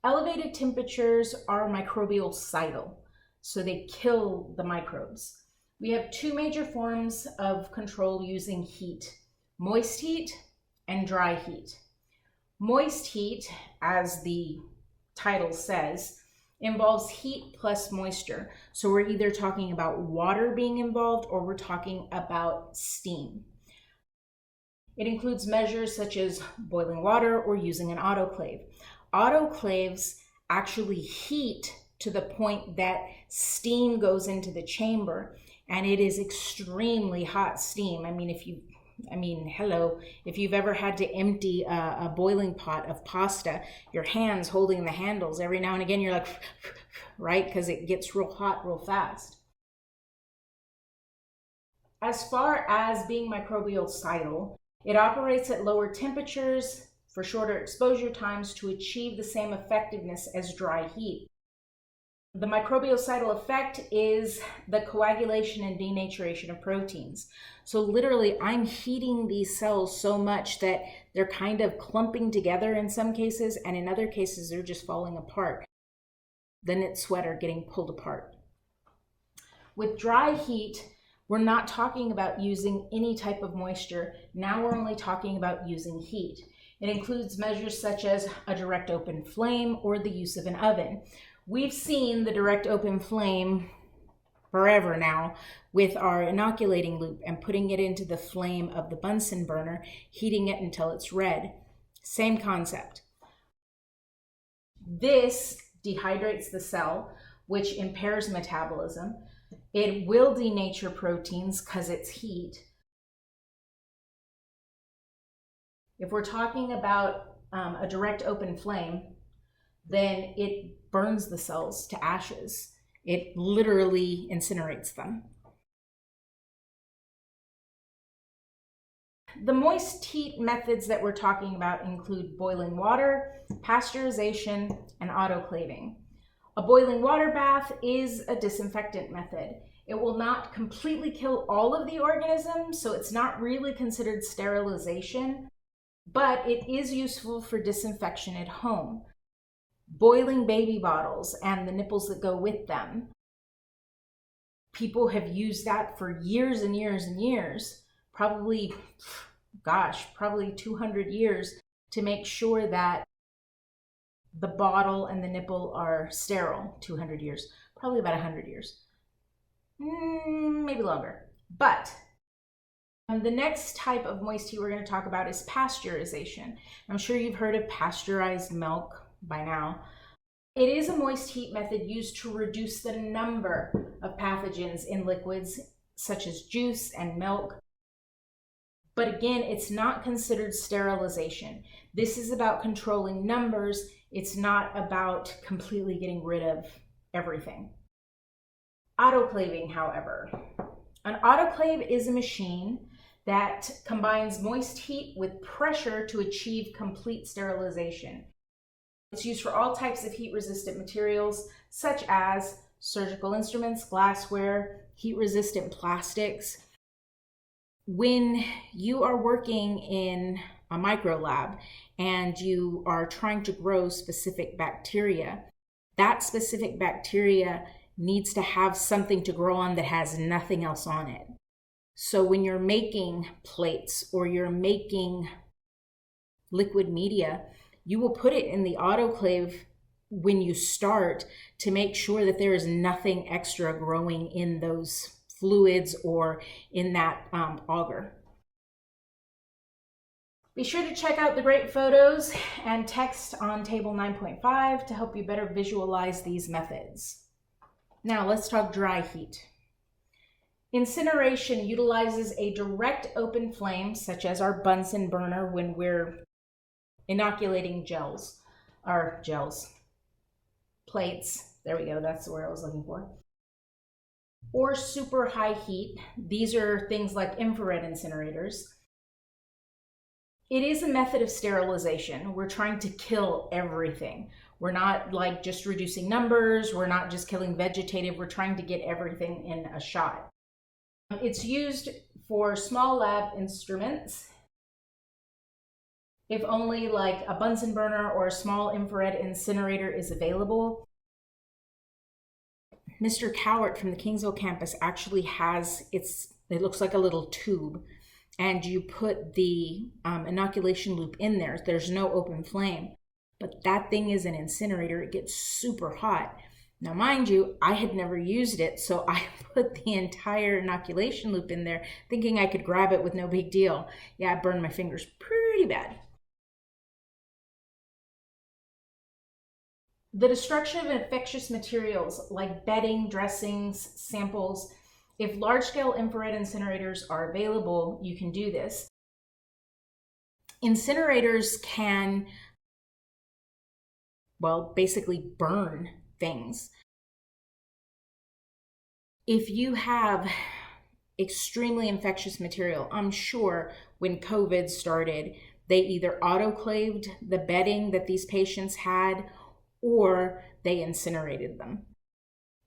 Elevated temperatures are microbicidal, so they kill the microbes. We have two major forms of control using heat: moist heat and dry heat. Moist heat, as the title says, involves heat plus moisture. So we're either talking about water being involved or we're talking about steam. It includes measures such as boiling water or using an autoclave. Autoclaves actually heat to the point that steam goes into the chamber, and it is extremely hot steam. if you've ever had to empty a boiling pot of pasta, your hands holding the handles, every now and again you're like, right? Because it gets real hot real fast. As far as being microbiocidal, it operates at lower temperatures for shorter exposure times to achieve the same effectiveness as dry heat. The microbiocidal effect is the coagulation and denaturation of proteins. So literally, I'm heating these cells so much that they're kind of clumping together in some cases, and in other cases, they're just falling apart. The knit sweater getting pulled apart. With dry heat, we're not talking about using any type of moisture. Now we're only talking about using heat. It includes measures such as a direct open flame or the use of an oven. We've seen the direct open flame forever now with our inoculating loop and putting it into the flame of the Bunsen burner, heating it until it's red. Same concept. This dehydrates the cell, which impairs metabolism. It will denature proteins because it's heat. If we're talking about a direct open flame, then it burns the cells to ashes. It literally incinerates them. The moist heat methods that we're talking about include boiling water, pasteurization, and autoclaving. A boiling water bath is a disinfectant method. It will not completely kill all of the organisms, so it's not really considered sterilization, but it is useful for disinfection at home. Boiling baby bottles and the nipples that go with them. People have used that for years and years and years, probably 200 years, to make sure that the bottle and the nipple are sterile. 200 years, probably about 100 years, maybe longer. But the next type of moist heat we're going to talk about is pasteurization. I'm sure you've heard of pasteurized milk by now. It is a moist heat method used to reduce the number of pathogens in liquids such as juice and milk. But again, it's not considered sterilization. This is about controlling numbers. It's not about completely getting rid of everything. Autoclaving, however. An autoclave is a machine that combines moist heat with pressure to achieve complete sterilization. It's used for all types of heat-resistant materials, such as surgical instruments, glassware, heat-resistant plastics. When you are working in a micro lab and you are trying to grow specific bacteria, that specific bacteria needs to have something to grow on that has nothing else on it. So when you're making plates or you're making liquid media, you will put it in the autoclave when you start to make sure that there is nothing extra growing in those fluids or in that agar. Be sure to check out the great photos and text on table 9.5 to help you better visualize these methods. Now let's talk dry heat. Incineration utilizes a direct open flame, such as our Bunsen burner when we're inoculating plates. There we go, that's the word I was looking for. Or super high heat. These are things like infrared incinerators. It is a method of sterilization. We're trying to kill everything. We're not like just reducing numbers. We're not just killing vegetative. We're trying to get everything in a shot. It's used for small lab instruments. If only like a Bunsen burner or a small infrared incinerator is available. Mr. Cowart from the Kingsville campus actually has, it looks like a little tube, and you put the inoculation loop in there. There's no open flame, but that thing is an incinerator. It gets super hot. Now, mind you, I had never used it, so I put the entire inoculation loop in there thinking I could grab it with no big deal. Yeah, I burned my fingers pretty bad. The destruction of infectious materials like bedding, dressings, samples. If large-scale infrared incinerators are available, you can do this. Incinerators can, well, basically burn things. If you have extremely infectious material, I'm sure when COVID started, they either autoclaved the bedding that these patients had or they incinerated them.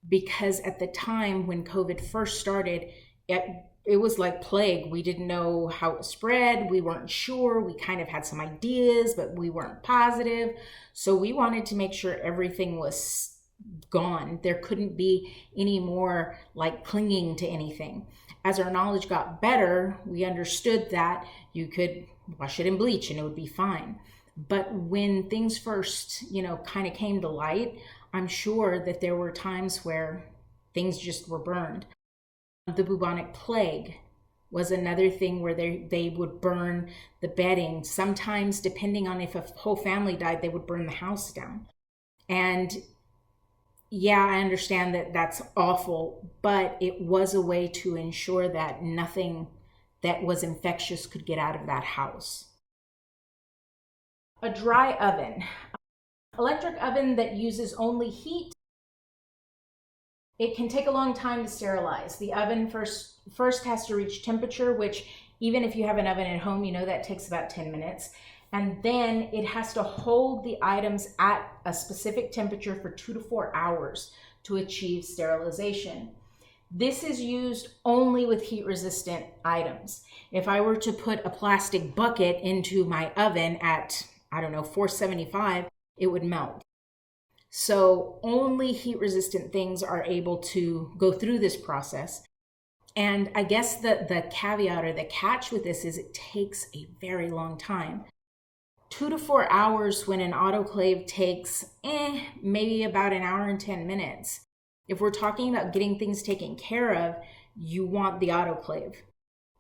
Because at the time when COVID first started, it was like plague. We didn't know how it spread. We weren't sure. We kind of had some ideas, but we weren't positive. So we wanted to make sure everything was gone. There couldn't be any more like clinging to anything. As our knowledge got better, we understood that you could wash it in bleach and it would be fine. But when things first, kind of came to light, I'm sure that there were times where things just were burned. The bubonic plague was another thing where they would burn the bedding. Sometimes, depending on if a whole family died, they would burn the house down. And yeah, I understand that that's awful, but it was a way to ensure that nothing that was infectious could get out of that house. A dry oven. Electric oven that uses only heat. It can take a long time to sterilize. The oven first has to reach temperature, which even if you have an oven at home, that takes about 10 minutes. And then it has to hold the items at a specific temperature for 2 to 4 hours to achieve sterilization. This is used only with heat-resistant items. If I were to put a plastic bucket into my oven at, 475, it would melt. So only heat-resistant things are able to go through this process. And I guess the caveat or the catch with this is it takes a very long time. 2 to 4 hours when an autoclave takes maybe about an hour and 10 minutes. If we're talking about getting things taken care of, you want the autoclave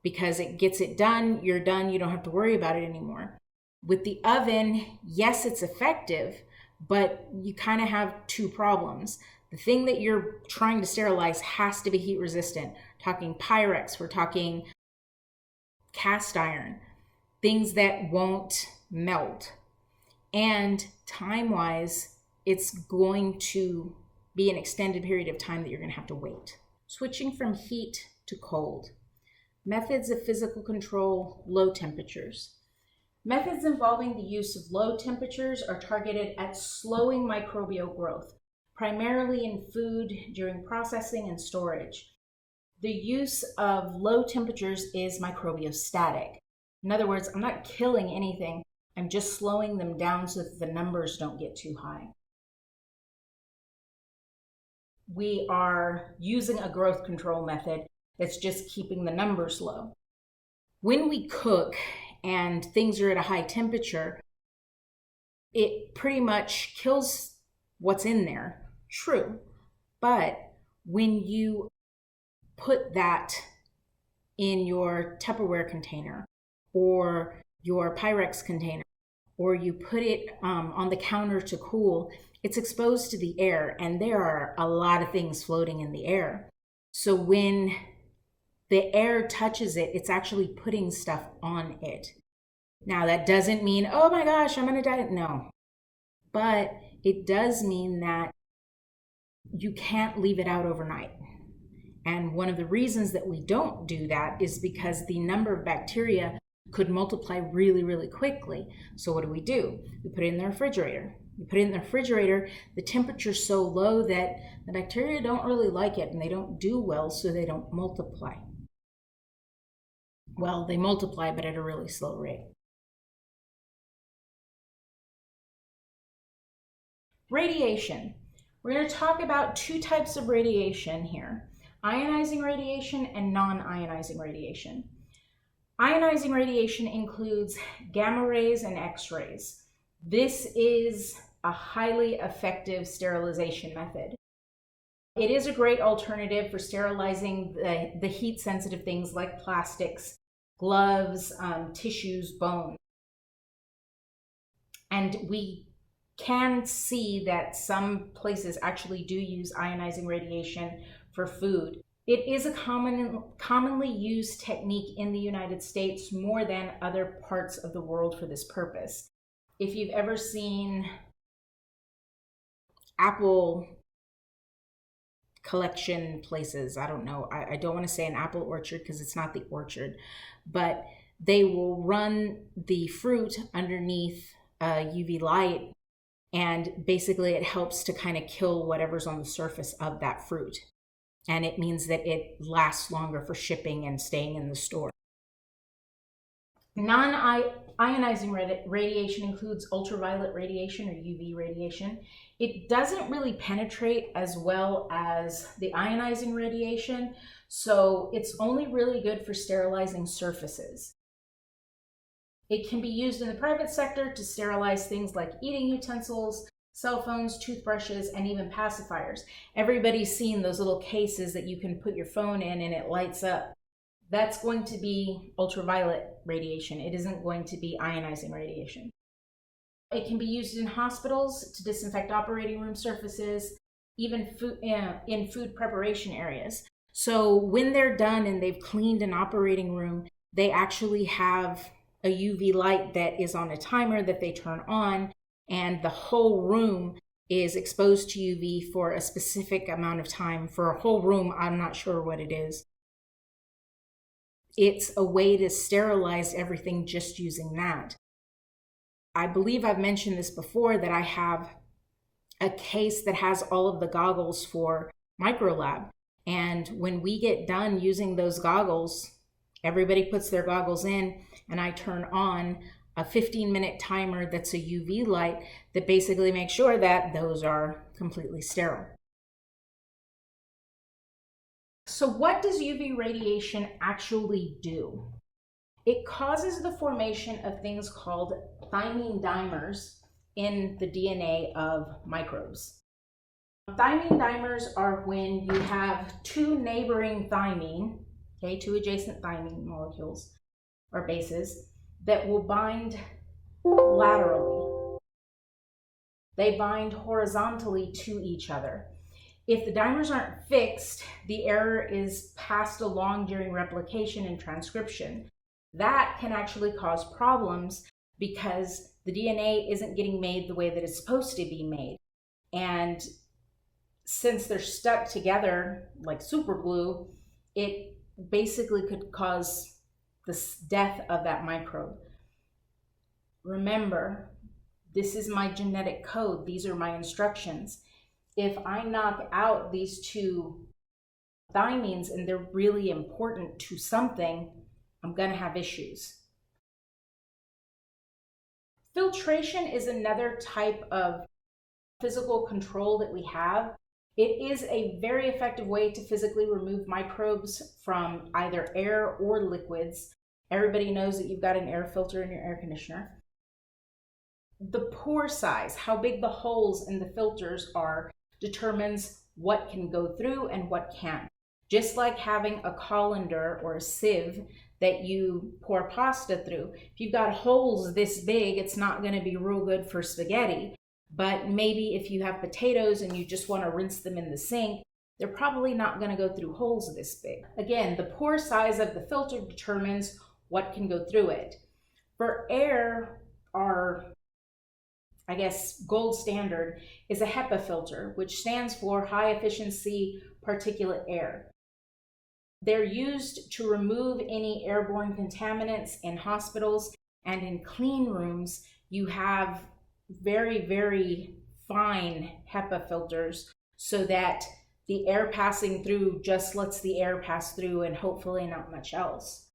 because it gets it done, you're done, you don't have to worry about it anymore. With the oven, yes, it's effective, but you kind of have two problems. The thing that you're trying to sterilize has to be heat resistant. We're talking Pyrex, we're talking cast iron, things that won't melt. And time-wise, it's going to be an extended period of time that you're going to have to wait. Switching from heat to cold. Methods of physical control, low temperatures. Methods involving the use of low temperatures are targeted at slowing microbial growth, primarily in food during processing and storage. The use of low temperatures is microbiostatic. In other words, I'm not killing anything, I'm just slowing them down so that the numbers don't get too high. We are using a growth control method that's just keeping the numbers low. When we cook and things are at a high temperature, it pretty much kills what's in there. True. But when you put that in your Tupperware container or your Pyrex container, or you put it on the counter to cool, it's exposed to the air, and there are a lot of things floating in the air. So when the air touches it, it's actually putting stuff on it. Now, that doesn't mean, oh my gosh, I'm going to die. No. But it does mean that you can't leave it out overnight. And one of the reasons that we don't do that is because the number of bacteria could multiply really, really quickly. So what do? We put it in the refrigerator. You put it in the refrigerator, the temperature's so low that the bacteria don't really like it and they don't do well, so they don't multiply. Well, they multiply, but at a really slow rate. Radiation. We're going to talk about two types of radiation here: ionizing radiation and non-ionizing radiation. Ionizing radiation includes gamma rays and X-rays. This is a highly effective sterilization method. It is a great alternative for sterilizing the heat-sensitive things like plastics, gloves, tissues, bone. And we can see that some places actually do use ionizing radiation for food. It is a commonly used technique in the United States more than other parts of the world for this purpose. If you've ever seen apple collection places, I don't know, I don't want to say an apple orchard because it's not the orchard, but they will run the fruit underneath UV light, and basically it helps to kind of kill whatever's on the surface of that fruit. And it means that it lasts longer for shipping and staying in the store. Non-ionizing radiation includes ultraviolet radiation or UV radiation. It doesn't really penetrate as well as the ionizing radiation, so it's only really good for sterilizing surfaces. It can be used in the private sector to sterilize things like eating utensils, cell phones, toothbrushes, and even pacifiers. Everybody's seen those little cases that you can put your phone in and it lights up. That's going to be ultraviolet radiation. It isn't going to be ionizing radiation. It can be used in hospitals to disinfect operating room surfaces, even in food preparation areas. So when they're done and they've cleaned an operating room, they actually have a UV light that is on a timer that they turn on, and the whole room is exposed to UV for a specific amount of time. For a whole room, I'm not sure what it is. It's a way to sterilize everything just using that. I believe I've mentioned this before, that I have a case that has all of the goggles for Microlab. And when we get done using those goggles, everybody puts their goggles in, and I turn on a 15-minute timer that's a UV light that basically makes sure that those are completely sterile. So what does UV radiation actually do? It causes the formation of things called Thymine Dimers in the DNA of microbes. Thymine Dimers are when you have two neighboring thymine, okay, two adjacent thymine molecules or bases that will bind laterally. They bind horizontally to each other. If the dimers aren't fixed, the error is passed along during replication and transcription. That can actually cause problems because the DNA isn't getting made the way that it's supposed to be made. And since they're stuck together like super glue, it basically could cause the death of that microbe. Remember, this is my genetic code. These are my instructions. If I knock out these two thymines and they're really important to something, I'm going to have issues. Filtration is another type of physical control that we have. It is a very effective way to physically remove microbes from either air or liquids. Everybody knows that you've got an air filter in your air conditioner. The pore size, how big the holes in the filters are, determines what can go through and what can't. Just like having a colander or a sieve that you pour pasta through. If you've got holes this big, it's not going to be real good for spaghetti. But maybe if you have potatoes and you just want to rinse them in the sink, they're probably not going to go through holes this big. Again, the pore size of the filter determines what can go through it. For air, our gold standard is a HEPA filter, which stands for high efficiency particulate air. They're used to remove any airborne contaminants in hospitals, and in clean rooms, you have very, very fine HEPA filters so that the air passing through just lets the air pass through and hopefully not much else.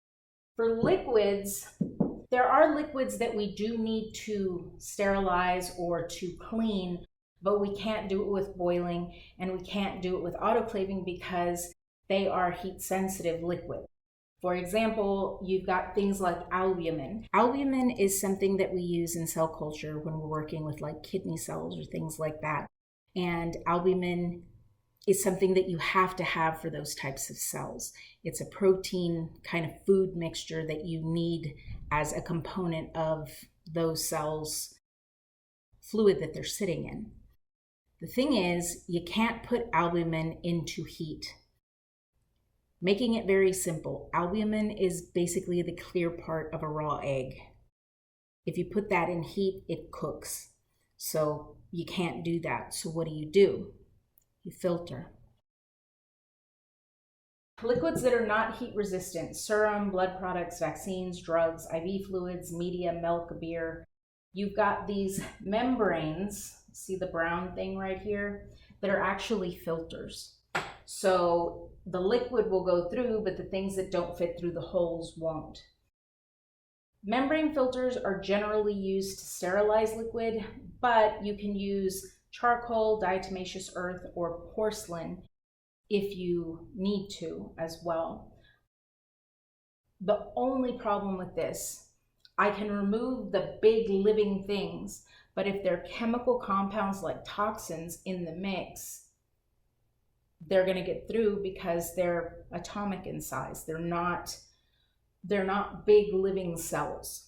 For liquids, there are liquids that we do need to sterilize or to clean but we can't do it with boiling, and we can't do it with autoclaving because they are heat sensitive liquid. For example, you've got things like albumin. Albumin is something that we use in cell culture when we're working with like kidney cells or things like that. And albumin is something that you have to have for those types of cells. It's a protein kind of food mixture that you need as a component of those cells' fluid that they're sitting in. The thing is, you can't put albumin into heat. Making it very simple, albumin is basically the clear part of a raw egg. If you put that in heat, it cooks. So you can't do that. So what do? You filter. Liquids that are not heat resistant: serum, blood products, vaccines, drugs, IV fluids, media, milk, beer. You've got these membranes, see the brown thing right here, that are actually filters. So the liquid will go through, but the things that don't fit through the holes won't. Membrane filters are generally used to sterilize liquid, but you can use charcoal, diatomaceous earth, or porcelain if you need to as well. The only problem with this, I can remove the big living things, but if there are chemical compounds like toxins in the mix, they're going to get through because they're atomic in size. They're not big living cells.